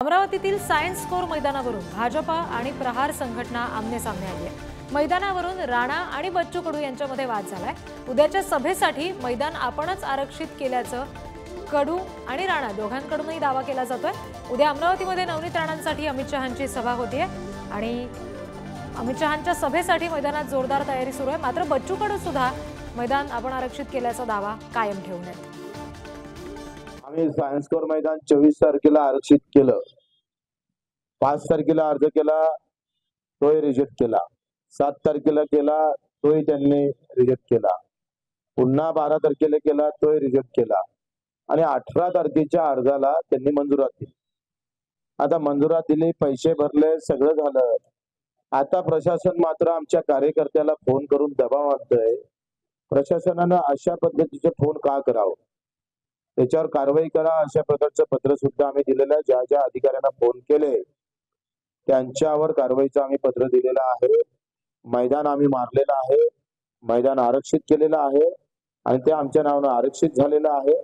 अमरावतीतील science core मैदानावरून भाजपा आणि प्रहार संघटना आमने-सामने आली आहे। मैदानावरून राणा आणि बच्चू कडू यांच्यामध्ये वाद झालाय। उद्याच्या सभेसाठी मैदान आपणच आरक्षित केल्याचं कडू आणि राणा दोघांकडूनही दावा केला जातोय। उद्या अमरावतीमध्ये नवनीत राणांसाठी अमित शहांची सभा होतीये आणि अमित शहांच्या सभेसाठी मैदानात जोरदार तयारी सुरू आहे। मात्र बच्चू कडू सुद्धा मैदान आपण आरक्षित केल्याचा दावा कायम ठेवून आहेत। आम्ही सायन्स कोर मैदान 24 तारखेला आरक्षित केलं, 5 तारखेला अर्ज केला, तोही रिजेक्ट केला, 7 तारखेला केला, तोही त्यांनी रिजेक्ट केला, पुन्हा 12 तारखेला केला, तोही रिजेक्ट केला आणि 18 तारखेच्या अर्जाला त्यांनी मंजुरात दिली। आता मंजुरात दिली, पैसे भरले, सगळं झालं। आता प्रशासन मात्र आमच्या कार्यकर्त्याला फोन करून दबाव आणतंय। प्रशासनानं अशा पद्धतीचे फोन का करावं, त्याच्यावर कारवाई करा अशा प्रकारचं पत्र सुद्धा आम्ही दिलेलं आहे। ज्या ज्या अधिकाऱ्यांना फोन केले त्यांच्यावर कारवाईचं आम्ही पत्र दिलेलं आहे। मैदान आम्ही मारलेलं आहे, मैदान आरक्षित केलेलं आहे आणि ते आमच्या नावानं आरक्षित झालेलं आहे।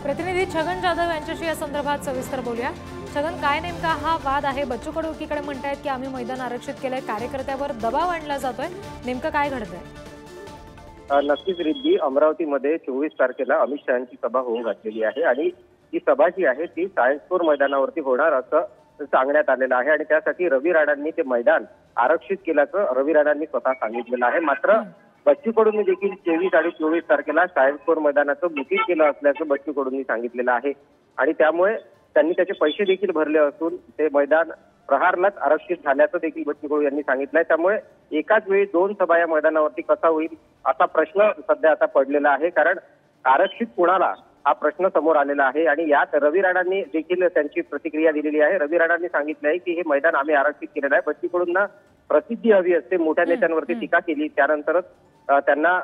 प्रतिनिधी छगन जाधव यांच्याशी या संदर्भात सविस्तर बोलूया। छगन, काय नेमका हा वाद आहे? बच्चू कडू एकीकडे म्हणतायत की आम्ही मैदान आरक्षित केलंय, कार्यकर्त्यावर दबाव आणला जातोय, नेमकं काय घडतंय? नक्कीच रिद्धी, अमरावतीमध्ये 24 तारखेला अमित शहांची सभा होऊन घातलेली आहे आणि ती सभा जी आहे ती सायन्स कोर मैदानावरती होणार असं सांगण्यात आलेलं आहे आणि त्यासाठी रवी राणांनी ते मैदान आरक्षित केल्याचं रवी राणांनी स्वतः सांगितलेलं आहे। मात्र बच्चू कडूंनी देखील 23 आणि 24 तारखेला सायन्स कोर मैदानाचं बुकिंग केलं असल्याचं बच्चू कडूंनी सांगितलेलं आहे आणि त्यामुळे त्यांनी त्याचे पैसे देखील भरले असून ते मैदान प्रहारलाच आरक्षित झाल्याचं देखील बच्चू कडू यांनी सांगितलंय। त्यामुळे एकाच वेळी 2 सभा या मैदानावरती कसा होईल असा प्रश्न सध्या आता पडलेला आहे, कारण आरक्षित कुणाला हा प्रश्न समोर आलेला आहे आणि यात रवी राणांनी देखील त्यांची प्रतिक्रिया दिलेली आहे। रवी राणांनी सांगितलं आहे की हे मैदान आम्ही आरक्षित केलेलं आहे। बच्चू कडूंना प्रसिद्धी हवी असते, मोठ्या नेत्यांवरती टीका केली त्यानंतरच त्यांना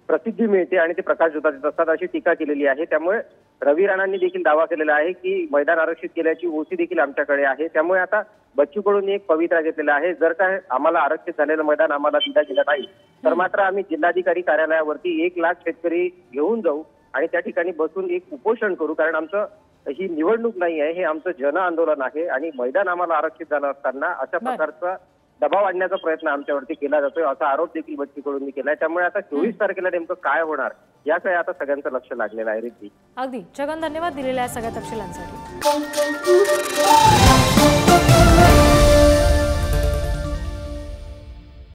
प्रसिद्धी मिळते आणि ते प्रकाश झोतात असतात अशी टीका केलेली आहे। त्यामुळे रवी राणांनी देखील दावा केलेला आहे की मैदान आरक्षित केल्याची ओसी देखील आमच्याकडे आहे। त्यामुळे आता बच्चू कडूंनी एक पवित्रा घेतलेला आहे, जर का आम्हाला आरक्षित झालेलं मैदान आम्हाला दिलं गेलं नाही तर मात्र आम्ही जिल्हाधिकारी कार्यालयावरती 1 लाख शेतकरी घेऊन जाऊ आणि त्या ठिकाणी बसून एक उपोषण करू, कारण आमचं ही निवडणूक नाही आहे, हे आमचं जन आंदोलन आहे आणि मैदान आम्हाला आरक्षित झालं असताना अशा प्रकारचा दबाव आणण्याचा प्रयत्न आमच्यावरती केला जातोय असा आरोप देखील बच्चू कडूंनी केलाय। त्यामुळे आता 24 तारखेला नेमकं काय होणार याकडे आता सगळ्यांचं लक्ष लागलेलं आहे। रिद्धी, अगदी छगन, धन्यवाद दिलेल्या सगळ्या तपशिलांसाठी।